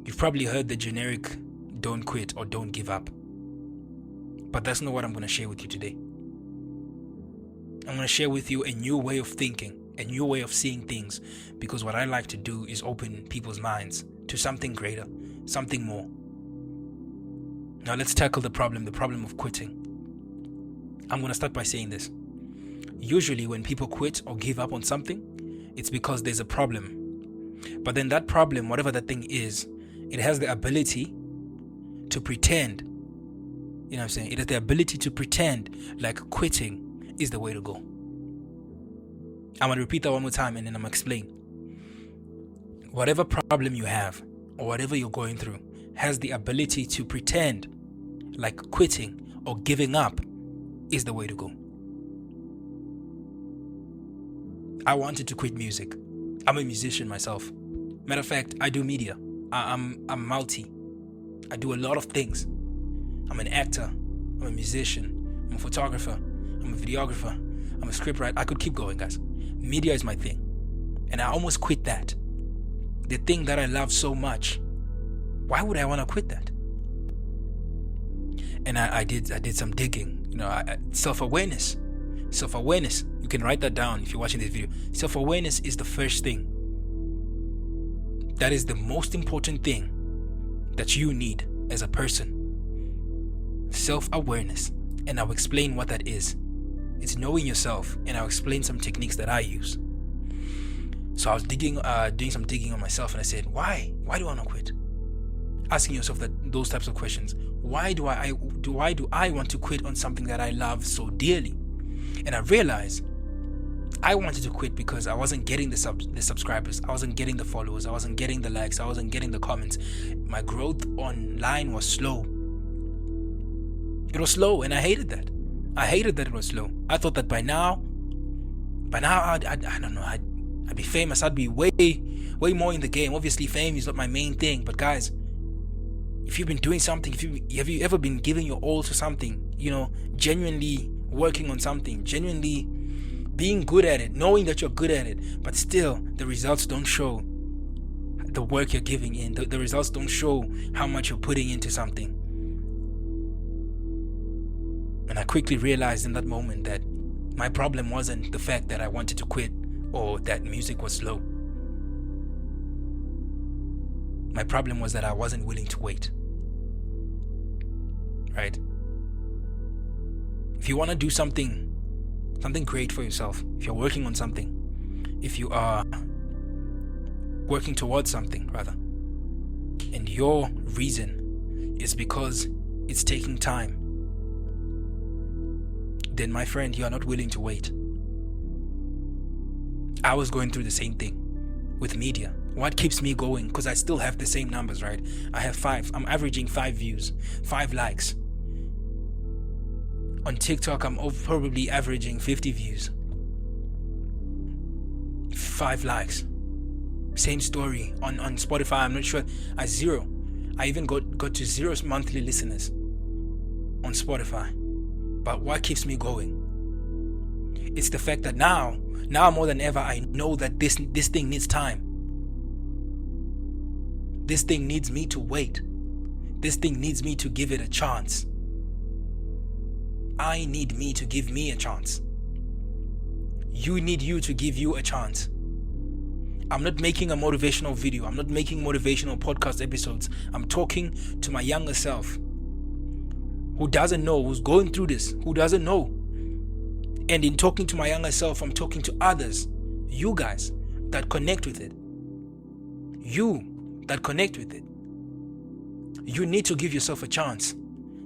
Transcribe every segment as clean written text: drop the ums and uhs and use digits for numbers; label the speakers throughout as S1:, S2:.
S1: You've probably heard the generic don't quit or don't give up. But that's not what I'm going to share with you today. I'm going to share with you a new way of thinking, a new way of seeing things, because what I like to do is open people's minds to something greater, something more. Now let's tackle the problem of quitting. I'm going to start by saying this. Usually when people quit or give up on something, it's because there's a problem. But then that problem, whatever that thing is, it has the ability to pretend. You know what I'm saying? It has the ability to pretend like quitting is the way to go. I'm going to repeat that one more time and then I'm going to explain. Whatever problem you have or whatever you're going through has the ability to pretend like quitting or giving up is the way to go. I wanted to quit music. I'm a musician myself. Matter of fact, I do media. I'm multi. I do a lot of things. I'm an actor. I'm a musician. I'm a photographer. I'm a videographer. I'm a scriptwriter. I could keep going, guys. Media is my thing. And I almost quit that. The thing that I love so much. Why would I want to quit that? And I did some digging. You know, self-awareness. Self-awareness. You can write that down if you're watching this video. Self-awareness is the first thing. That is the most important thing that you need as a person. Self-awareness. And I'll explain what that is. It's knowing yourself, and I'll explain some techniques that I use. So I was doing some digging on myself, and I said, why do I not quit? Asking yourself those types of questions. Why do I want to quit on something that I love so dearly? And I realized I wanted to quit because I wasn't getting the subscribers, I wasn't getting the followers, I wasn't getting the likes, I wasn't getting the comments. My growth online was slow. It was slow, and I hated that. I hated that it was slow. I thought that by now I don't know, I'd be famous. I'd be way more in the game. Obviously, fame is not my main thing, but guys, if you've been doing something, have you ever been giving your all to something, you know, genuinely working on something, genuinely being good at it, knowing that you're good at it, but still the results don't show the work you're giving in. The results don't show how much you're putting into something. And I quickly realized in that moment that my problem wasn't the fact that I wanted to quit or that music was slow. My problem was that I wasn't willing to wait. Right? If you want to do something great for yourself, if you're working on something, if you are working towards something rather, and your reason is because it's taking time, then my friend, you are not willing to wait. I was going through the same thing with media. What keeps me going? Because I still have the same numbers, right? I have 5. I'm averaging 5 views, 5 likes. On TikTok, I'm probably averaging 50 views. 5 likes. Same story. On Spotify, I'm not sure. At 0. I even got to 0 monthly listeners on Spotify. But what keeps me going? It's the fact that now more than ever, I know that this thing needs time. This thing needs me to wait. This thing needs me to give it a chance. I need me to give me a chance. You need you to give you a chance. I'm not making a motivational video. I'm not making motivational podcast episodes. I'm talking to my younger self who doesn't know, who's going through this, who doesn't know. And in talking to my younger self, I'm talking to others, you guys that connect with it. You that connect with it. You need to give yourself a chance.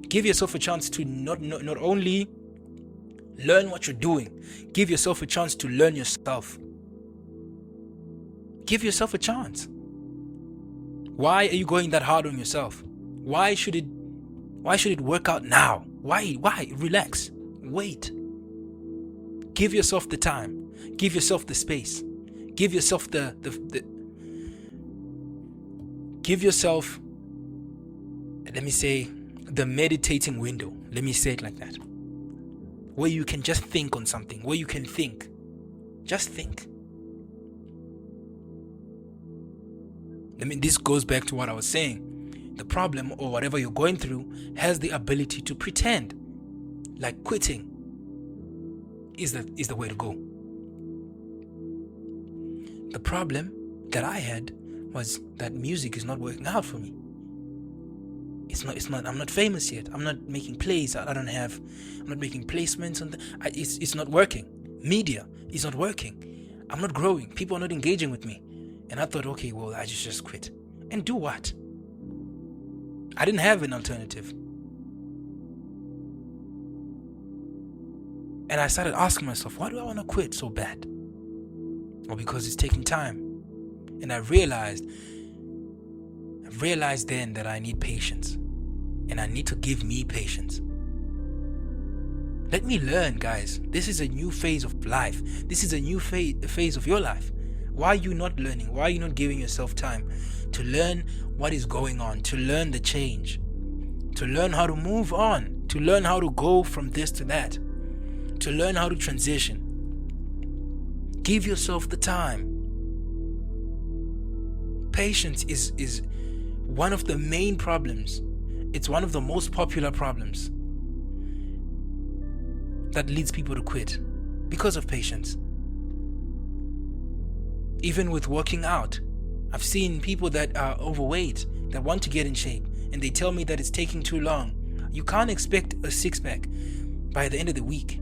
S1: Give yourself a chance to not only learn what you're doing, give yourself a chance to learn yourself. Give yourself a chance. Why are you going that hard on yourself? Why should it work out now? Why? Relax. Wait. Give yourself the time. Give yourself the space. Give yourself give yourself, let me say, the meditating window. Let me say it like that. Where you can just think on something. Where you can think. Just think. This goes back to what I was saying. The problem, or whatever you're going through, has the ability to pretend. Like quitting is the way to go. The problem that I had was that music is not working out for me. It's not. I'm not famous yet. I'm not making plays. I'm not making placements on it's not working. Media is not working. I'm not growing. People are not engaging with me. And I thought, okay, well, I just quit. And do what? I didn't have an alternative. And I started asking myself, why do I want to quit so bad? Well, because it's taking time. And I realized then that I need patience. And I need to give me patience. Let me learn, guys. This is a new phase of life. This is a new phase of your life. Why are you not learning? Why are you not giving yourself time to learn what is going on, to learn the change, to learn how to move on, to learn how to go from this to that, to learn how to transition? Give yourself the time. Patience is one of the main problems. It's one of the most popular problems that leads people to quit because of patience. Even with working out, I've seen people that are overweight that want to get in shape, and they tell me that it's taking too long. You can't expect a six-pack by the end of the week.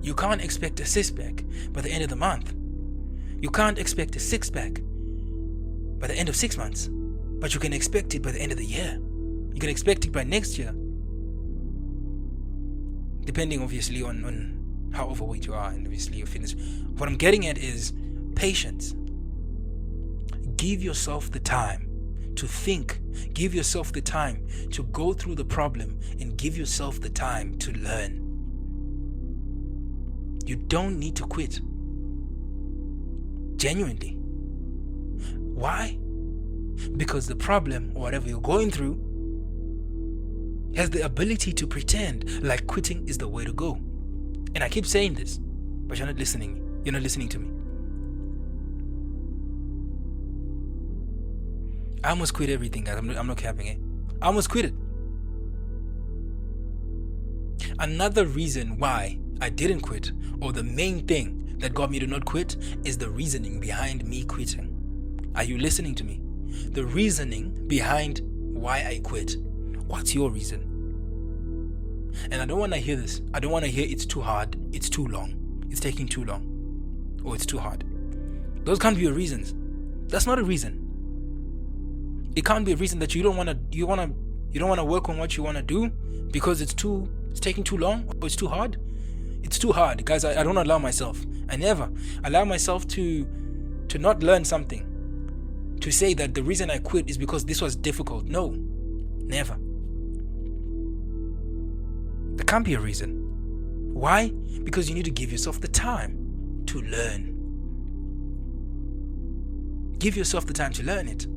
S1: You can't expect a six-pack by the end of the month. You can't expect a six-pack by the end of 6 months, but you can expect it by the end of the year. You can expect it by next year, depending obviously on how overweight you are and obviously your fitness. What I'm getting at is patience. Give yourself the time to think. Give yourself the time to go through the problem, and give yourself the time to learn. You don't need to quit. Genuinely. Why? Because the problem, or whatever you're going through, has the ability to pretend like quitting is the way to go. And I keep saying this, but you're not listening. You're not listening to me. I almost quit everything, guys. I'm not capping it. I almost quit it. Another reason why I didn't quit, or the main thing that got me to not quit, is the reasoning behind me quitting. Are you listening to me? The reasoning behind why I quit. What's your reason? And I don't want to hear this. I don't want to hear it's too hard, it's too long, it's taking too long, or it's too hard. Those can't be your reasons. That's not a reason. It can't be a reason that you don't want to work on what you want to do because it's taking too long, or it's too hard. It's too hard, guys. I don't allow myself. I never allow myself to not learn something, to say that the reason I quit is because this was difficult. No, never. There can't be a reason. Why? Because you need to give yourself the time to learn. Give yourself the time to learn it.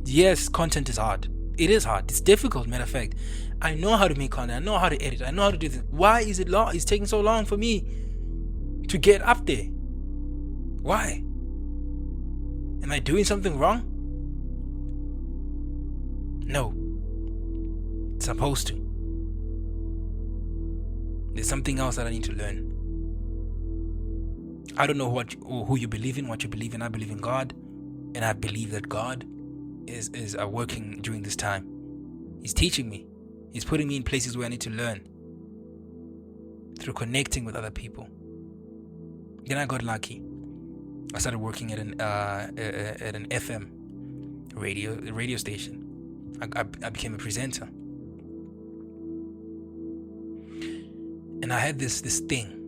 S1: Yes, content is hard. It is hard. It's difficult, matter of fact. I know how to make content. I know how to edit. I know how to do this. Why is it long? It's taking so long for me to get up there. Why? Am I doing something wrong? No. It's supposed to. There's something else that I need to learn. I don't know who you believe in, what you believe in. I believe in God, and I believe that God is working during this time. He's teaching me. He's putting me in places where I need to learn through connecting with other people. Then I got lucky. I started working at an FM radio station. I became a presenter, and I had this thing.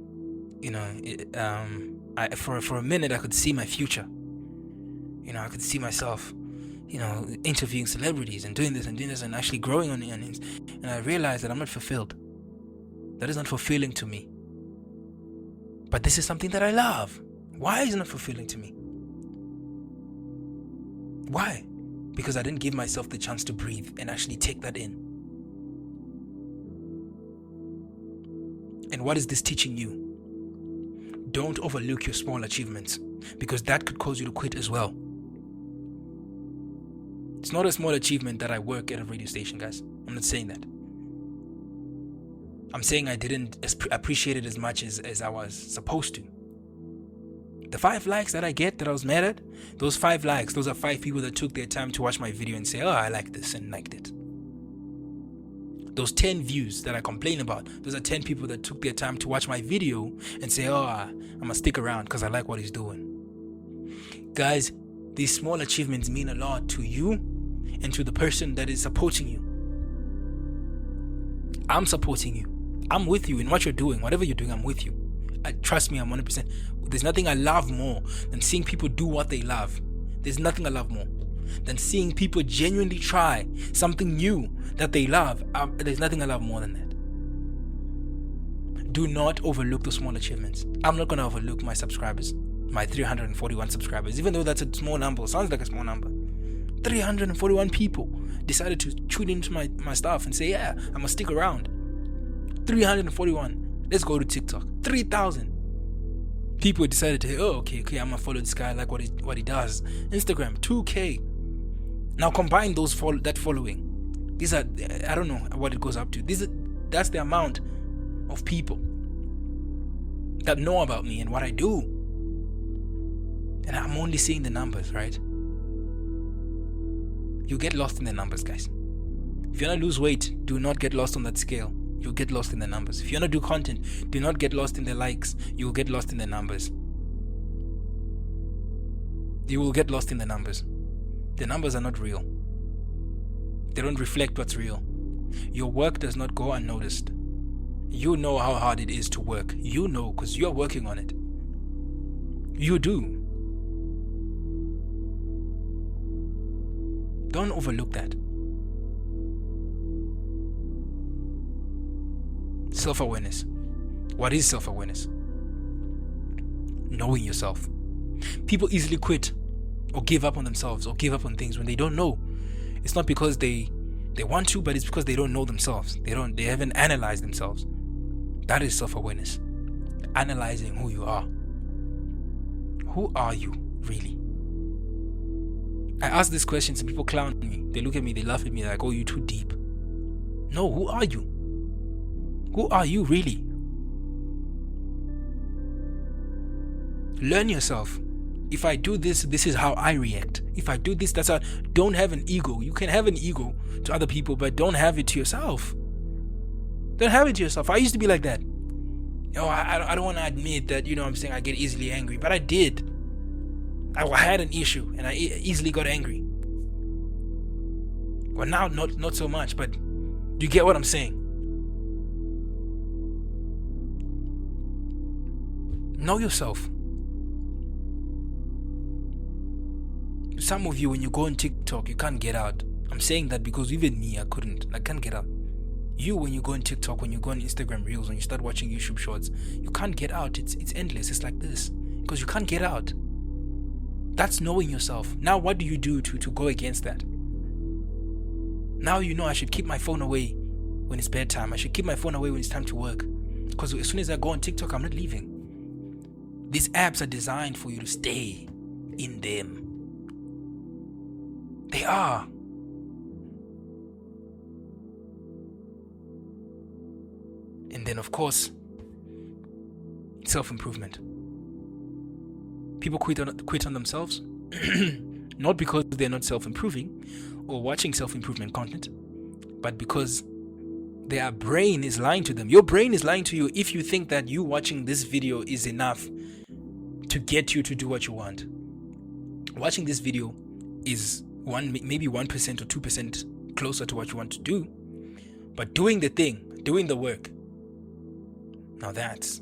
S1: For a minute I could see my future. I could see myself, interviewing celebrities and doing this and actually growing on it. And I realized that I'm not fulfilled. That is not fulfilling to me. But this is something that I love. Why is it not fulfilling to me? Why? Because I didn't give myself the chance to breathe and actually take that in. And what is this teaching you? Don't overlook your small achievements, because that could cause you to quit as well. It's not a small achievement that I work at a radio station, guys. I'm not saying that. I'm saying I didn't appreciate it as much as I was supposed to. The 5 likes that I get that I was mad at, those 5 likes, those are 5 people that took their time to watch my video and say, oh, I like this and liked it. Those 10 views that I complain about, those are 10 people that took their time to watch my video and say, oh, I'm going to stick around because I like what he's doing. Guys, these small achievements mean a lot to you and to the person that is supporting you. I'm supporting you. I'm with you in what you're doing. Whatever you're doing, I'm with you. Trust me, I'm 100%. There's nothing I love more than seeing people do what they love. There's nothing I love more than seeing people genuinely try something new that they love. There's nothing I love more than that. Do not overlook the small achievements. I'm not going to overlook my subscribers, my 341 subscribers, even though that's a small number. Sounds like a small number. 341 people decided to tune into my stuff and say, yeah, I'm going to stick around. 341. Let's go to TikTok. 3,000 people decided to, oh, okay, I'm going to follow this guy. I like what he does. Instagram, 2K. Now combine that following. These are, I don't know what it goes up to. That's the amount of people that know about me and what I do. And I'm only seeing the numbers, right? You get lost in the numbers, guys. If you want to lose weight, do not get lost on that scale. You'll get lost in the numbers. If you want to do content, do not get lost in the likes. You will get lost in the numbers. You will get lost in the numbers. The numbers are not real. They don't reflect what's real. Your work does not go unnoticed. You know how hard it is to work. You know because you're working on it. You do. Don't overlook that. Self-awareness. What is self-awareness? Knowing yourself. People easily quit or give up on themselves or give up on things when they don't know. It's not because they want to, but it's because they don't know themselves. They haven't analyzed themselves. That is self-awareness. Analyzing who you are. Who are you really? I ask these questions and people clown me. They look at me, they laugh at me, like, oh, you're too deep. No, who are you? Who are you really? Learn yourself. If I do this, this is how I react. If I do this, that's how. Don't have an ego. You can have an ego to other people, but don't have it to yourself. Don't have it to yourself. I used to be like that. I don't want to admit that, I'm saying I get easily angry, but I did. I had an issue and I easily got angry. Well, now not so much, but you get what I'm saying. Know yourself. Some of you, when you go on TikTok, you can't get out. I'm saying that because even me, I can't get out. You, when you go on TikTok, when you go on Instagram Reels, when you start watching YouTube Shorts, you can't get out. It's endless. It's like this because you can't get out. That's knowing yourself. Now, what do you do to go against that? Now I should keep my phone away when it's bedtime. I should keep my phone away when it's time to work. Because as soon as I go on TikTok, I'm not leaving. These apps are designed for you to stay in them. They are. And then, of course, self-improvement. People quit on themselves, not because they're not self-improving or watching self-improvement content, but because their brain is lying to them. Your brain is lying to you if you think that you watching this video is enough to get you to do what you want. Watching this video is maybe 1% or 2% closer to what you want to do, but doing the thing, doing the work, now that's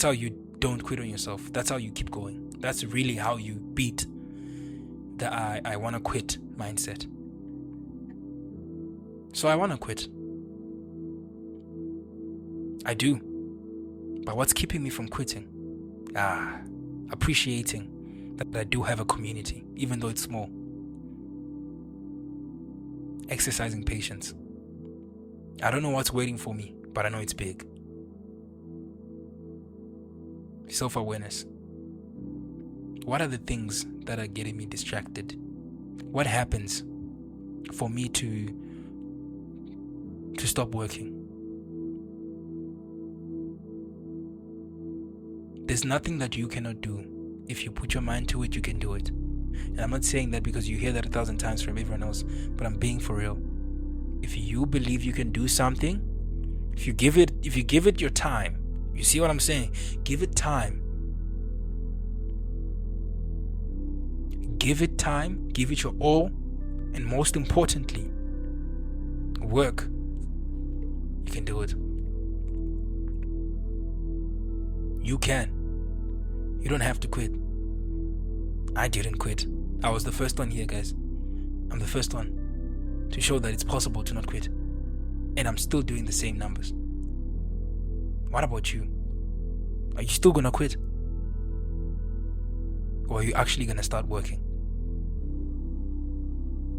S1: how you don't quit on yourself. That's how you keep going. That's really how you beat the I want to quit mindset. So I want to quit. I do. But what's keeping me from quitting? Appreciating that I do have a community, even though it's small. Exercising patience. I don't know what's waiting for me, but I know it's big. Self-awareness. What are the things that are getting me distracted What happens for me to stop working? There's nothing that you cannot do. If you put your mind to it, you can do it. And I'm not saying that because you hear that 1,000 times from everyone else, but I'm being for real. If you believe you can do something, if you give it your time, you see what I'm saying? Give it time. Give it time, give it your all, and most importantly, work. You can do it. You can. You don't have to quit. I didn't quit. I was the first one here, guys. I'm the first one to show that it's possible to not quit. And I'm still doing the same numbers. What about you? Are you still gonna quit? Or are you actually gonna start working?